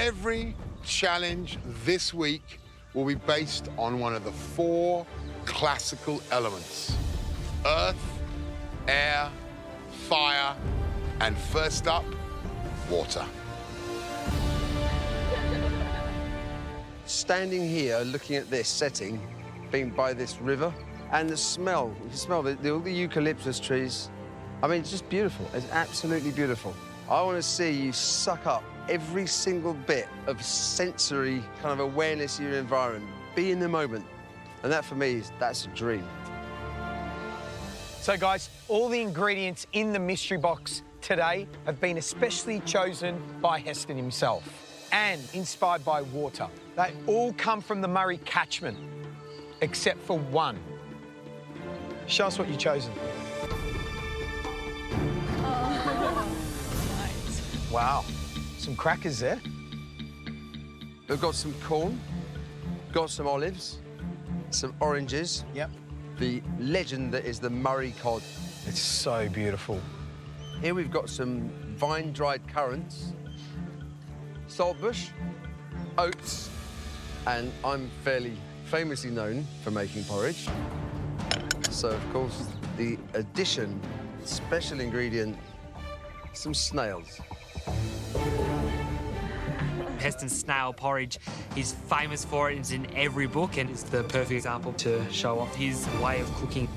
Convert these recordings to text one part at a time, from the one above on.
Every challenge this week will be based on one of the 4 classical elements: earth, air, fire, and first up, water. Standing here, looking at this setting, being by this river, and the smell, you can smell all the eucalyptus trees. I mean, it's just beautiful. It's absolutely beautiful. I want to see you suck up every single bit of sensory kind of awareness of your environment. Be in the moment. And that, for me, that's a dream. So, guys, all the ingredients in the mystery box today have been especially chosen by Heston himself and inspired by water. They all come from the Murray catchment, except for one. Show us what you've chosen. Oh, nice. Wow, some crackers there. We've got some corn, got some olives, some oranges. Yep. The legend that is the Murray cod. It's so beautiful. Here we've got some vine-dried currants, saltbush, oats, and I'm fairly famously known for making porridge. So, of course, the addition, special ingredient, some snails. Heston's snail porridge, he's famous for it. It's in every book, and it's the perfect example to show off his way of cooking.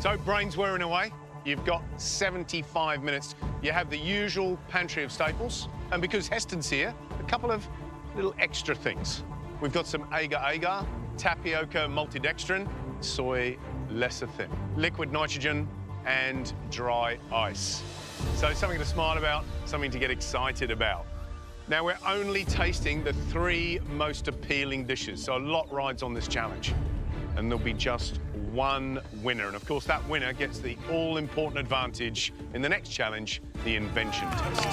So, brains whirring away. You've got 75 minutes. You have the usual pantry of staples. And because Heston's here, a couple of little extra things. We've got some agar-agar, tapioca multidextrin, soy lecithin, liquid nitrogen, and dry ice. So something to smile about, something to get excited about. Now, we're only tasting the 3 most appealing dishes, so a lot rides on this challenge. And there'll be just one winner. And, of course, that winner gets the all-important advantage in the next challenge, the invention test.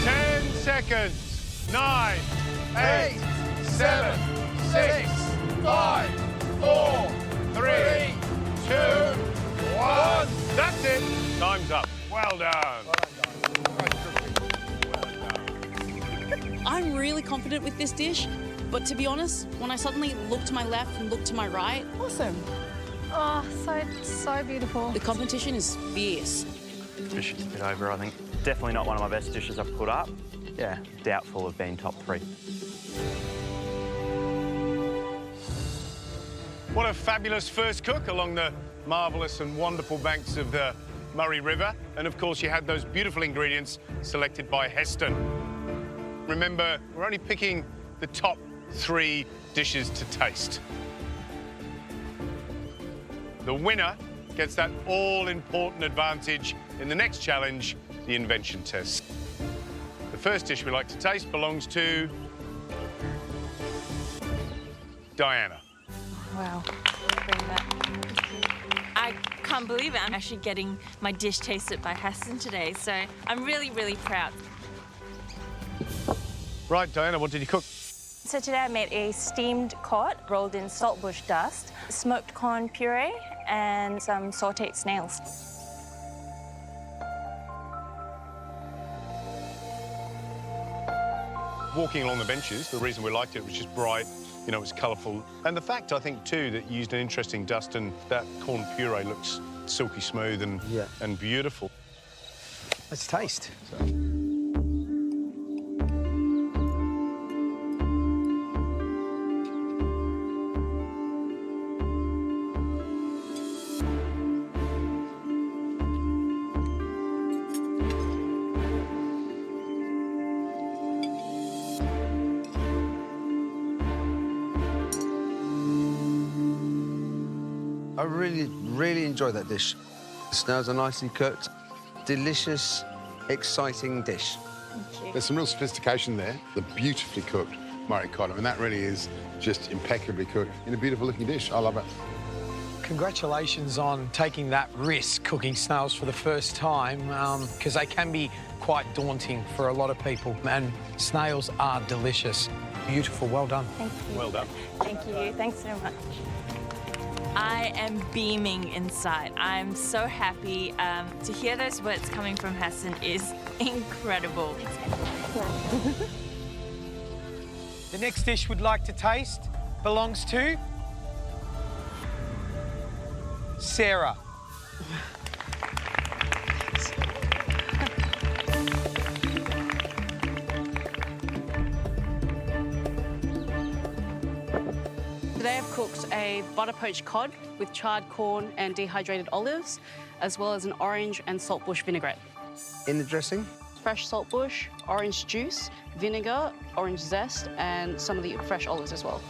10 seconds. 9, 8, 7, 6, 5, 4, 3, 2, 1. That's it. Time's up. Well done. I'm really confident with this dish, but to be honest, when I suddenly look to my left and look to my right... Awesome. Oh, so beautiful. The competition is fierce. Dish is a bit over, I think. Definitely not one of my best dishes I've put up. Yeah, doubtful of being top 3. What a fabulous first cook along the marvellous and wonderful banks of the Murray River. And, of course, you had those beautiful ingredients selected by Heston. Remember, we're only picking the top 3 dishes to taste. The winner gets that all-important advantage in the next challenge, the invention test. The first dish we like to taste belongs to Diana. Wow. I can't believe it. I'm actually getting my dish tasted by Heston today, so I'm really, really proud. Right, Diana, what did you cook? So today I made a steamed cod rolled in saltbush dust, smoked corn puree, and some sautéed snails. Walking along the benches, the reason we liked it was just bright, you know, it was colourful. And the fact, I think, too, that you used an interesting dust and that corn puree looks silky smooth and beautiful. Let's taste. I really enjoyed that dish. The snails are nicely cooked. Delicious, exciting dish. Thank you. There's some real sophistication there. The beautifully cooked Murray cod. I mean, that really is just impeccably cooked in a beautiful-looking dish. I love it. Congratulations on taking that risk cooking snails for the first time, because they can be quite daunting for a lot of people. And snails are delicious. Beautiful, well done. Thank you. Well done. Thank you. Thanks so much. I am beaming inside. I'm so happy. To hear those words coming from Heston is incredible. The next dish we'd like to taste belongs to Sarah. Today I've cooked a butter poached cod with charred corn and dehydrated olives, as well as an orange and saltbush vinaigrette. In the dressing? Fresh saltbush, orange juice, vinegar, orange zest, and some of the fresh olives as well.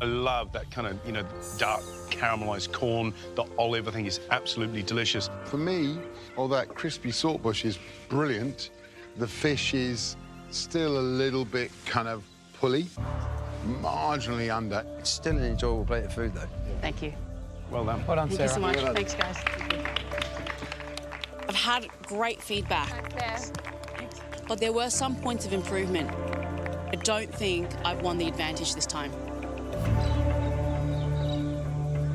I love that kind of, you know, dark caramelized corn. The olive, I think, is absolutely delicious. For me, all that crispy saltbush is brilliant. The fish is still a little bit kind of pulley, marginally under. It's still an enjoyable plate of food, though. Thank you. Well done. Well done, Thank Sarah. you so much. Thanks, guys. I've had great feedback, but there were some points of improvement. I don't think I've won the advantage this time.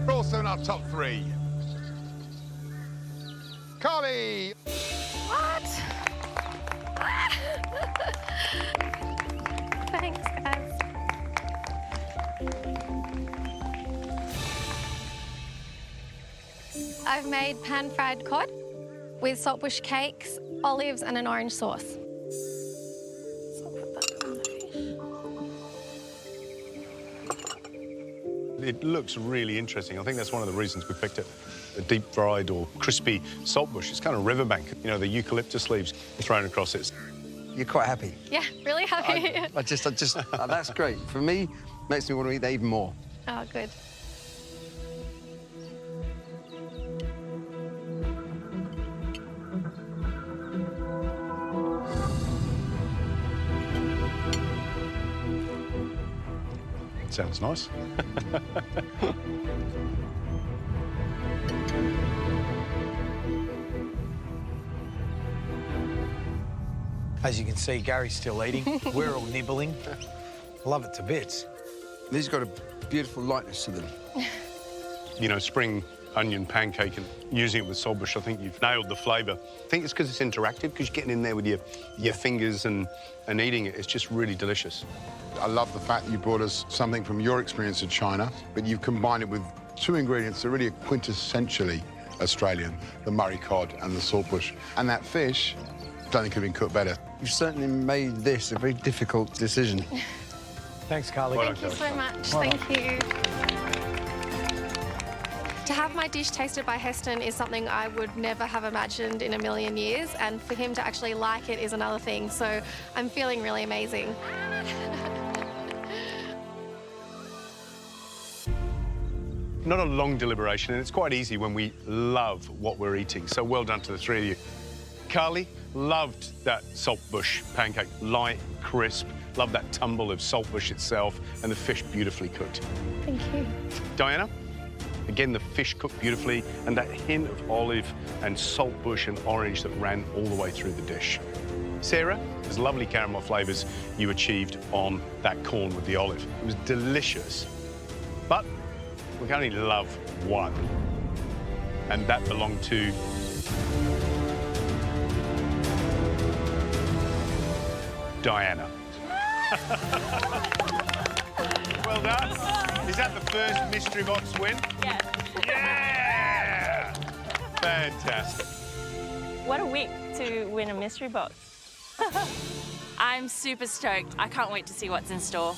We're also in our top three. Carly! What? Thanks, guys. I've made pan-fried cod with saltbush cakes, olives, and an orange sauce. So I'll put that on the fish. It looks really interesting. I think that's one of the reasons we picked it. The deep-fried or crispy saltbush. It's kind of riverbank. You know, the eucalyptus leaves thrown across it. You're quite happy? Yeah, really happy. I just that's great. For me, makes me want to eat that even more. Oh, good. Sounds nice. As you can see, Gary's still eating. We're all nibbling. Love it to bits. These got a beautiful lightness to them. You know, spring onion pancake and using it with saltbush, I think you've nailed the flavour. I think it's because it's interactive, because you're getting in there with your fingers and eating it. It's just really delicious. I love the fact that you brought us something from your experience in China, but you've combined it with two ingredients that really are quintessentially Australian, the Murray cod and the saltbush. And that fish, don't think could have been cooked better. You've certainly made this a very difficult decision. Thanks, Carly. Well Thank you so much. Thank you. To have my dish tasted by Heston is something I would never have imagined in a million years, and for him to actually like it is another thing, so I'm feeling really amazing. Not a long deliberation, and it's quite easy when we love what we're eating. So well done to the three of you. Carly, loved that saltbush pancake. Light, crisp, loved that tumble of saltbush itself, and the fish beautifully cooked. Thank you. Diana, again, the fish cooked beautifully, and that hint of olive and saltbush and orange that ran all the way through the dish. Sarah, there's lovely caramel flavours you achieved on that corn with the olive. It was delicious, but we can only love one, and that belonged to Diana. Well done. Is that the first mystery box win? Yes. Yeah! Fantastic. What a week to win a mystery box. I'm super stoked. I can't wait to see what's in store.